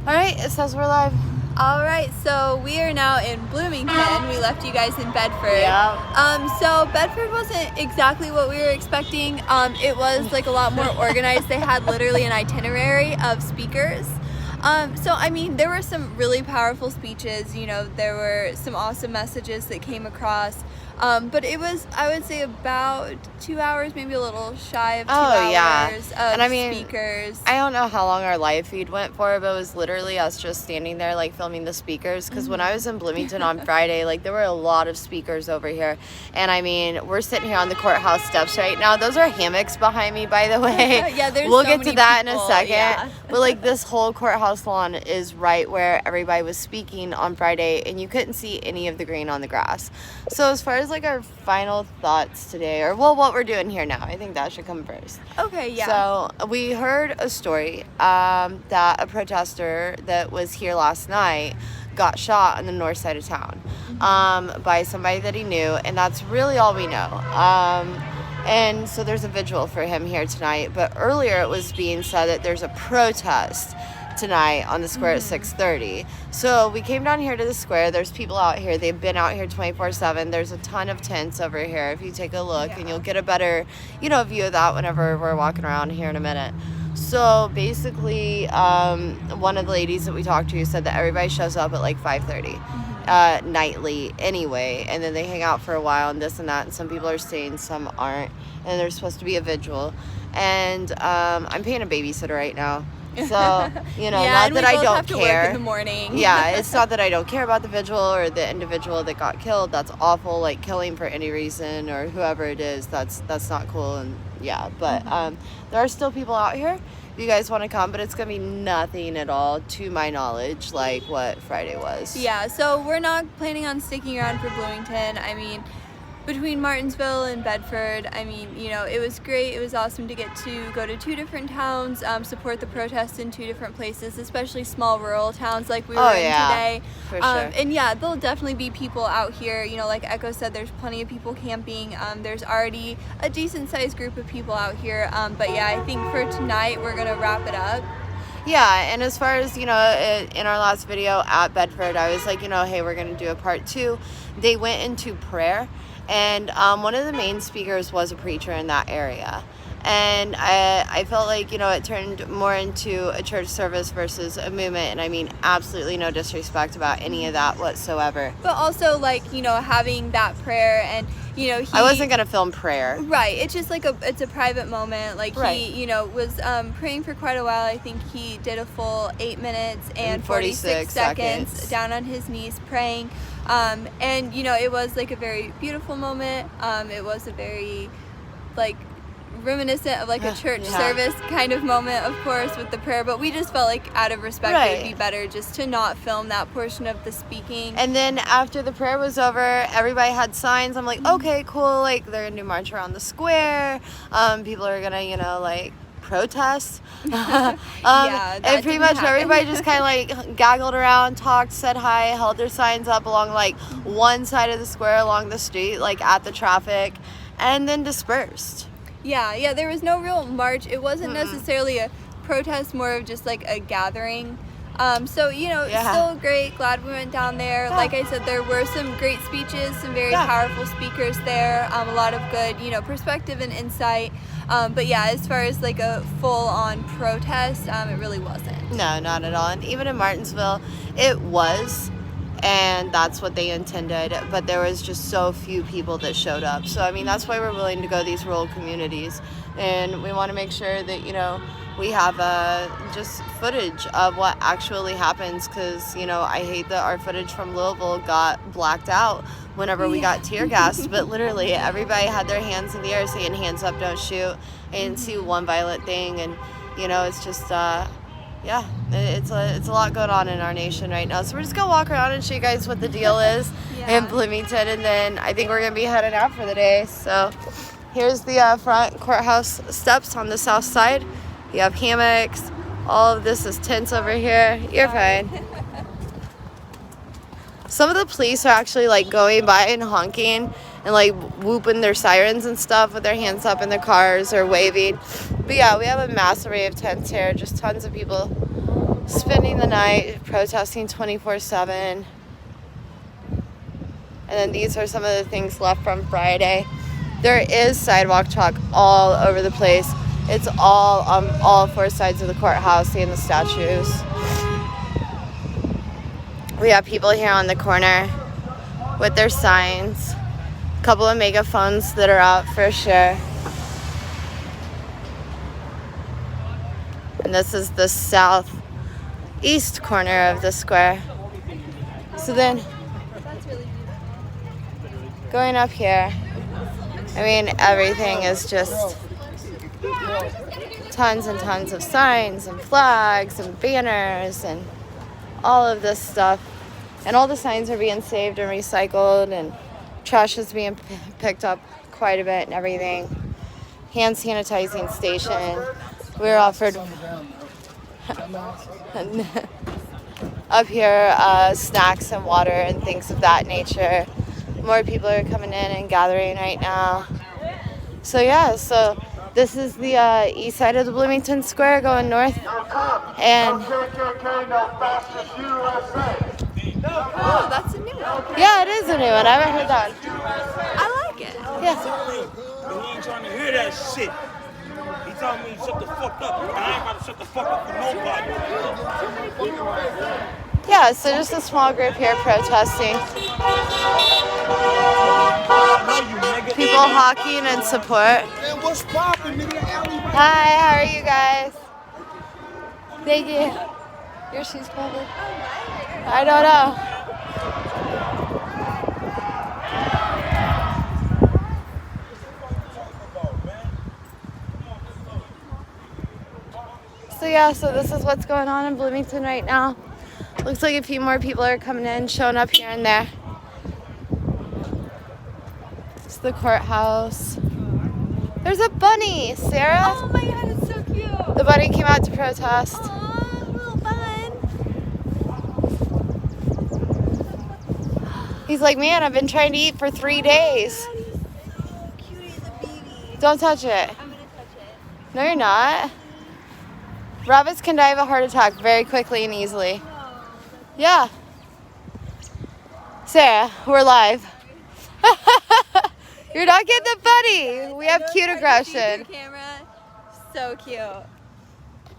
All right, it says we're live. All right, so we are now in Bloomington. We left you guys in Bedford. Yeah. So Bedford wasn't exactly what we were expecting. It was like a lot more organized. They had literally an itinerary of speakers. So I mean, there were some really powerful speeches. You know, there were some awesome messages that came across. But it was, I would say, about 2 hours, maybe a little shy of 2 hours of and I mean, speakers. I don't know how long our live feed went for, but it was literally us just standing there, like, filming the speakers. Because when I was in Bloomington on Friday, like, there were a lot of speakers over here. And, I mean, we're sitting here on the courthouse steps right now. Those are hammocks behind me, by the way. Yeah, there's we'll so get many to that people, in a second. yeah. But, like, this whole courthouse lawn is right where everybody was speaking on Friday, and you couldn't see any of the green on the grass. So, as far as, like, our final thoughts today, or well, what we're doing here now, I think that should come first. Okay, yeah. So we heard a story that a protester that was here last night got shot on the north side of town by somebody that he knew, and that's really all we know. And so there's a vigil for him here tonight, but earlier it was being said that there's a protest tonight on the square at 6:30. So we came down here to the square. There's people out here. They've been out here 24/7. There's a ton of tents over here if you take a look, and you'll get a better, view of that whenever we're walking around here in a minute. So basically, one of the ladies that we talked to said that everybody shows up at like 5:30 nightly anyway, and then they hang out for a while and this and that, and some people are staying, some aren't, and there's supposed to be a vigil. And I'm paying a babysitter right now. So, yeah, not that I don't have to care. work in the morning. Yeah, it's not that I don't care about the vigil or the individual that got killed. That's awful, like killing for any reason or whoever it is. That's not cool. And yeah, but there are still people out here if you guys want to come, but it's going to be nothing at all, to my knowledge, like what Friday was. Yeah, so we're not planning on sticking around for Bloomington. I mean, between Martinsville and Bedford, I mean, it was great. It was awesome to get to go to two different towns, support the protests in two different places, especially small rural towns like we were in today. For sure. And yeah, there'll definitely be people out here. Like Echo said, there's plenty of people camping. There's already a decent sized group of people out here. But yeah, I think for tonight, we're going to wrap it up. Yeah, and as far as, in our last video at Bedford, I was like, hey, we're going to do a part 2. They went into prayer. And one of the main speakers was a preacher in that area. And I felt like, it turned more into a church service versus a movement. And I mean, absolutely no disrespect about any of that whatsoever. But also, like, having that prayer and, I wasn't going to film prayer. Right. It's just like it's a private moment. Like, right. He, was praying for quite a while. I think he did a full 8 minutes and 46 seconds down on his knees praying. And, it was like a very beautiful moment. It was a very, like, reminiscent of like a church service kind of moment, of course, with the prayer, but we just felt like out of respect it would be better just to not film that portion of the speaking. And then after the prayer was over, everybody had signs. I'm like, okay, cool, like they're gonna do march around the square, people are gonna like protest. Yeah, and pretty much everybody just kind of like gaggled around, talked, said hi, held their signs up along like one side of the square along the street, like at the traffic, and then dispersed. Yeah, there was no real march. It wasn't necessarily a protest, more of just like a gathering. So, still great. Glad we went down there. Like I said, there were some great speeches, some very powerful speakers there, a lot of good, perspective and insight. But yeah, as far as like a full-on protest, it really wasn't. No, not at all. And even in Martinsville, it was. And that's what they intended, but there was just so few people that showed up. So I mean, that's why we're willing to go to these rural communities, and we want to make sure that we have just footage of what actually happens, because I hate that our footage from Louisville got blacked out whenever we got tear gassed. But literally everybody had their hands in the air saying hands up, don't shoot. I didn't see one violent thing, and it's just yeah, it's a lot going on in our nation right now. So we're just going to walk around and show you guys what the deal is in Bloomington. And then I think we're going to be heading out for the day. So here's the front courthouse steps on the south side. You have hammocks. All of this is tents over here. You're fine. Some of the police are actually like going by and honking and like whooping their sirens and stuff with their hands up in their cars or waving. But yeah, we have a mass array of tents here, just tons of people spending the night protesting 24/7. And then these are some of the things left from Friday. There is sidewalk chalk all over the place. It's all on all four sides of the courthouse and the statues. We have people here on the corner with their signs. A couple of megaphones that are out for sure. And this is the southeast corner of the square. So then, going up here, I mean, everything is just tons and tons of signs and flags and banners and all of this stuff. And all the signs are being saved and recycled, and trash is being picked up quite a bit and everything. Hand sanitizing station. We were offered up here snacks and water and things of that nature. More people are coming in and gathering right now. So yeah, so this is the east side of the Bloomington Square going north. And oh, that's a new one. yeah, it is a new one. I haven't heard that one. I like it. Yeah. He ain't trying to hear that shit. He told me shut the fuck up. And I ain't about to shut the fuck up for nobody. Yeah, so just a small group here protesting. People hawking and support. Hi, how are you guys? Thank you. Your shoes probably. I don't know. So yeah, so this is what's going on in Bloomington right now. Looks like a few more people are coming in, showing up here and there. It's the courthouse. There's a bunny, Sarah. Oh my god, it's so cute. The bunny came out to protest. Aw, little bun. He's like, man, I've been trying to eat for 3 days. God, he's so cute. He's a baby. Don't touch it. I'm gonna touch it. No, you're not. Rabbits can die of a heart attack very quickly and easily. Yeah. Sarah, we're live. You're not getting the bunny. We have cute aggression. Camera. So cute. All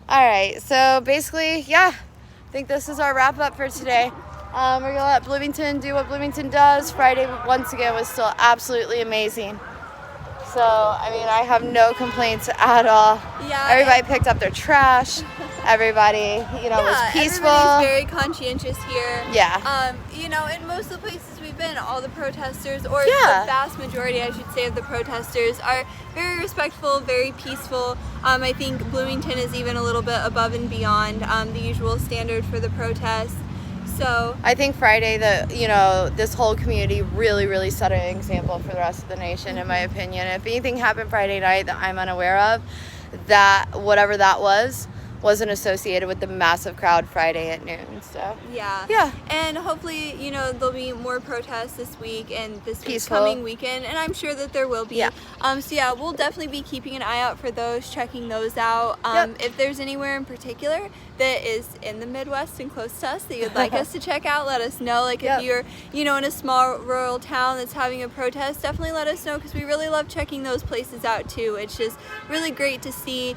right, so basically, yeah, I think this is our wrap up for today. We're gonna let Bloomington do what Bloomington does. Friday, once again, was still absolutely amazing. So, I mean, I have no complaints at all. Yeah. Everybody picked up their trash. Everybody, was peaceful. Everybody's very conscientious here. Yeah. In most of the places we've been, all the protesters, or Yeah. the vast majority, I should say, of the protesters are very respectful, very peaceful. I think Bloomington is even a little bit above and beyond the usual standard for the protest. So I think Friday, this whole community really, really set an example for the rest of the nation, in my opinion. If anything happened Friday night that I'm unaware of, that whatever that wasn't associated with the massive crowd Friday at noon. So yeah, and hopefully there'll be more protests this week and this coming weekend, and I'm sure that there will be. We'll definitely be keeping an eye out for those, checking those out. If there's anywhere in particular that is in the Midwest and close to us that you'd like us to check out, let us know. Like if you're in a small rural town that's having a protest, definitely let us know, because we really love checking those places out too. It's just really great to see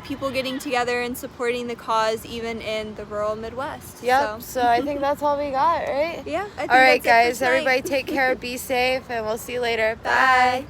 people getting together and supporting the cause even in the rural Midwest. So I think that's all we got, right? Yeah. I think all right, that's it for guys, tonight. everybody take care, be safe, and we'll see you later. Bye.